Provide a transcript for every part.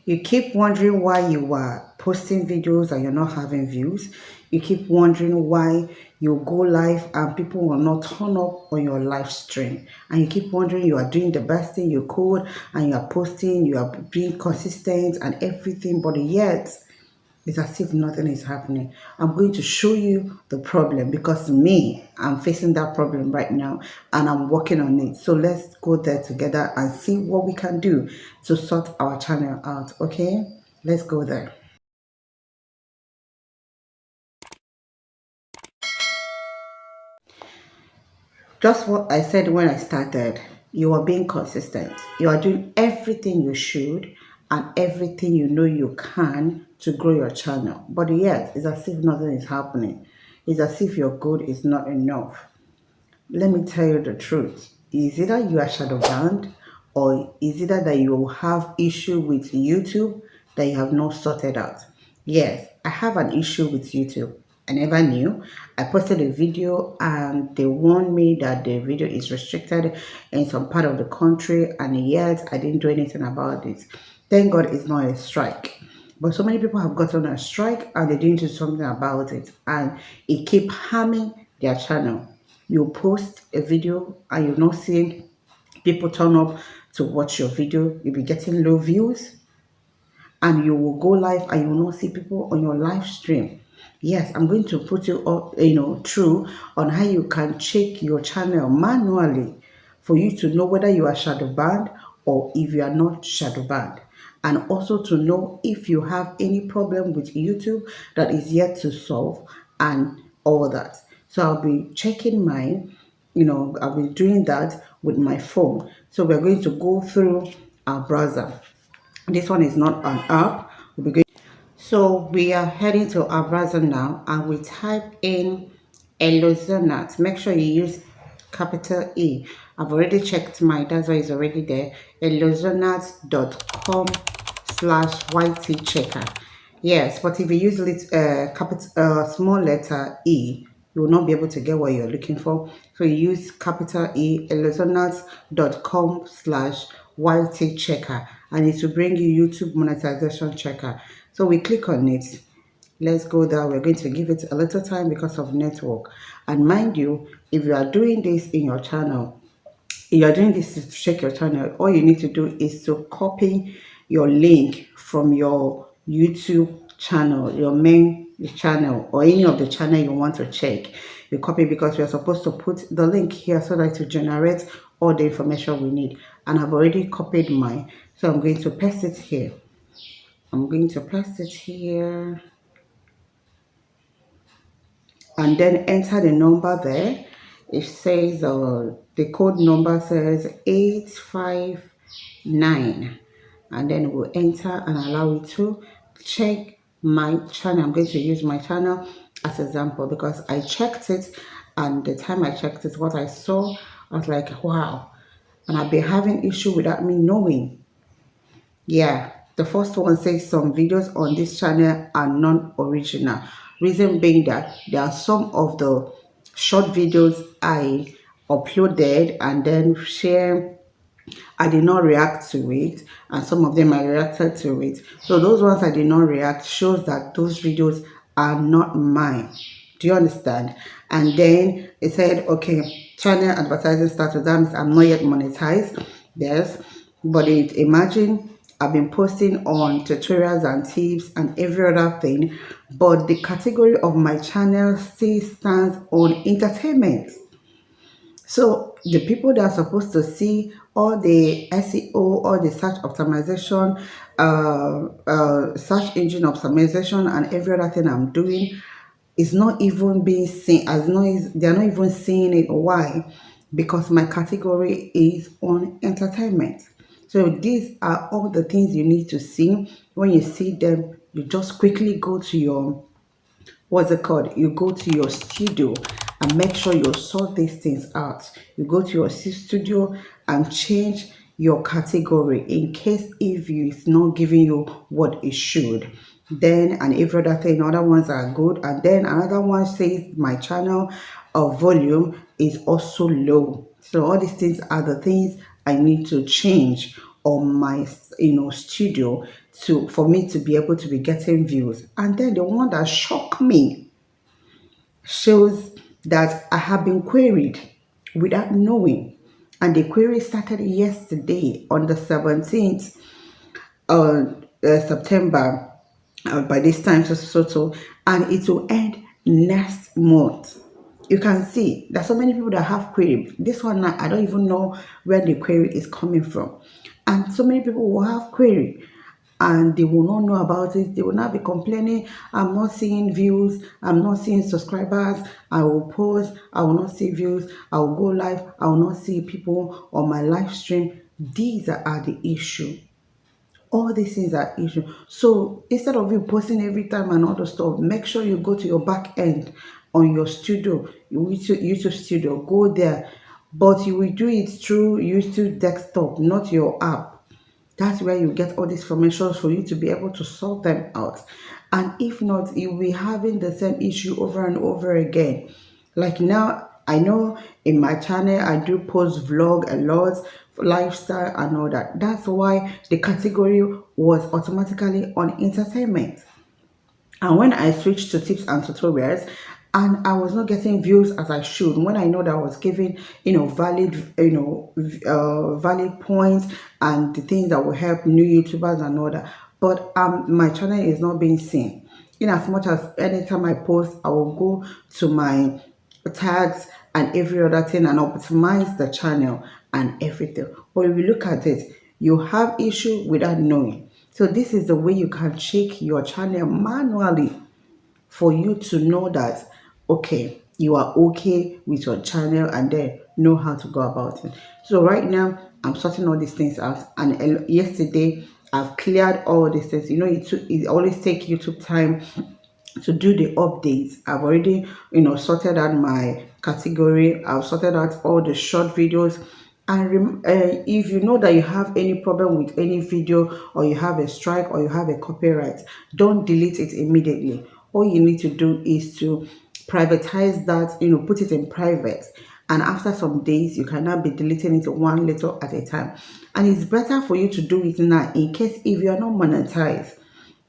You keep wondering why you are posting videos and you're not having views. You keep wondering why you go live and people will not turn up on your live stream. And you keep wondering you are doing the best thing you could and you are posting, you are being consistent and everything, but yet it's as if nothing is happening. I'm going to show you the problem because me, I'm facing that problem right now and I'm working on it. So let's go there together and see what we can do to sort our channel out. Okay, let's go there. Just what I said when I started, you are being consistent. You are doing everything you should and everything you know you can to grow your channel. But yet, it's as if nothing is happening. It's as if your good is not enough. Let me tell you the truth. Is either you are shadow banned or is either that you have issue with YouTube that you have not sorted out. Yes, I have an issue with YouTube. I never knew. I posted a video and they warned me that the video is restricted in some part of the country and yet I didn't do anything about it. Thank God it's not a strike. But so many people have gotten a strike and they didn't do something about it and it keep harming their channel. You post a video and you're not seeing people turn up to watch your video, you'll be getting low views and you will go live and you will not see people on your live stream. Yes, I'm going to put you up, through on how you can check your channel manually for you to know whether you are shadow banned or if you are not shadow banned. And also to know if you have any problem with YouTube that is yet to solve and all that. So I'll be checking mine, I'll be doing that with my phone. So we're going to go through our browser. This one is not an app. We'll be going. So we are heading to our browser now and we type in elozonath. Make sure you use capital E. I've already checked my, that's why it's already there. elozonath.com/YT checker. Yes, but if you use small letter E, you will not be able to get what you're looking for. So you use capital E, elozonath.com/YT checker, and it will bring you YouTube monetization checker. So we click on it. Let's go there. We're going to give it a little time because of network. And mind you, if you are doing this in your channel, you are doing this to check your channel, all you need to do is to copy your link from your YouTube channel, your main channel, or any of the channel you want to check. You copy because we are supposed to put the link here so that to generate all the information we need. And I've already copied mine, so I'm going to paste it here. I'm going to paste it here and then enter the number there. It says the code number says 859, and then we'll enter and allow it to check my channel. I'm going to use my channel as example because I checked it, and the time I checked it, what I saw, I was like, wow. And I've been having issue without me knowing. Yeah, the first one says some videos on this channel are non-original. Reason being that there are some of the short videos I uploaded and then share. I did not react to it, and some of them I reacted to it. So those ones I did not react shows that those videos are not mine. Do you understand? And then it said, okay, channel advertising status. That means I'm not yet monetized. Yes, but imagine I've been posting on tutorials and tips and every other thing, but the category of my channel still stands on entertainment. So the people that are supposed to see all the SEO, all the search optimization, search engine optimization, and every other thing I'm doing is not even being seen. They're not even seeing it. Why? Because my category is on entertainment. So these are all the things you need to see. When you see them, you just quickly go to your, what's it called? You go to your studio and make sure you sort these things out. You go to your studio and change your category in case if it's not giving you what it should. Then and every other thing, other ones are good. And then another one says my channel of volume is also low. So all these things are the things I need to change on my studio to for me to be able to be getting views. And then the one that shocked me shows that I have been queried without knowing. And the query started yesterday on the 17th September, by this time, and it will end next month. You can see there's so many people that have query. This one now, I don't even know where the query is coming from. And so many people will have query and they will not know about it. They will not be complaining, I'm not seeing views, I'm not seeing subscribers, I will post, I will not see views, I will go live, I will not see people on my live stream. These are the issue. All these things are issue. So instead of you posting every time and all the stuff, make sure you go to your back end on your studio, your YouTube studio. Go there, but you will do it through YouTube desktop, not your app. That's where you get all these information for you to be able to sort them out. And if not, you'll be having the same issue over and over again. Like now, I know in my channel I do post vlog a lot, lifestyle and all that. That's why the category was automatically on entertainment. And when I switched to tips and tutorials, and I was not getting views as I should, when I know that I was giving, valid, valid points and the things that will help new YouTubers and all that. But my channel is not being seen. In as much as anytime I post, I will go to my tags and every other thing and optimize the channel and everything. But if you look at it, you have issue without knowing. So this is the way you can check your channel manually for you to know that, okay, you are okay with your channel and then know how to go about it. So right now I'm sorting all these things out, and yesterday I've cleared all these things. It always take YouTube time to do the updates. I've already, sorted out my category. I've sorted out all the short videos. And if you know that you have any problem with any video, or you have a strike, or you have a copyright, don't delete it immediately. All you need to do is to privatize that, put it in private. And after some days, you cannot be deleting it one little at a time. And it's better for you to do it now in case if you're not monetized,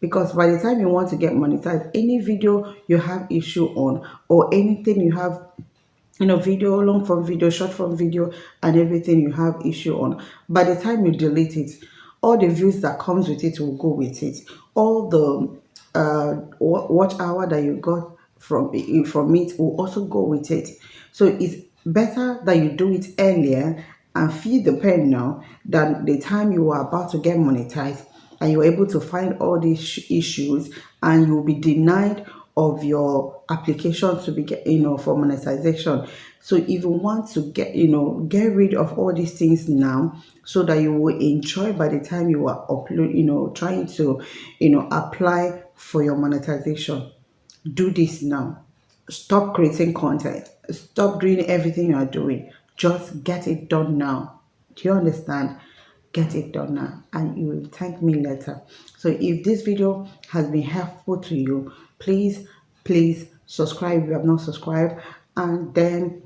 because by the time you want to get monetized, any video you have issue on, or anything you have, video, long form video, short form video, and everything you have issue on, by the time you delete it, all the views that comes with it will go with it. All the watch hour that you got from it will also go with it. So it's better that you do it earlier and feel the pain now than the time you are about to get monetized and you're able to find all these issues and you'll be denied of your application to be for monetization. So if you want to get rid of all these things now, so that you will enjoy by the time you are trying to apply for your monetization, do this now. Stop creating content. Stop doing everything you are doing. Just get it done now. Do you understand? Get it done now and you will thank me later. So if this video has been helpful to you, please subscribe if you have not subscribed, and then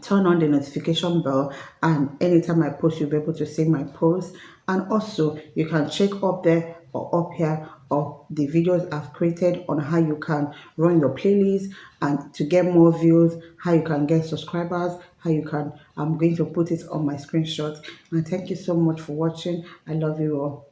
turn on the notification bell, and anytime I post you'll be able to see my post. And also you can check up there or up here of the videos I've created on how you can run your playlist and to get more views, how you can get subscribers, how you can, I'm going to put it on my screenshot. And thank you so much for watching. I love you all.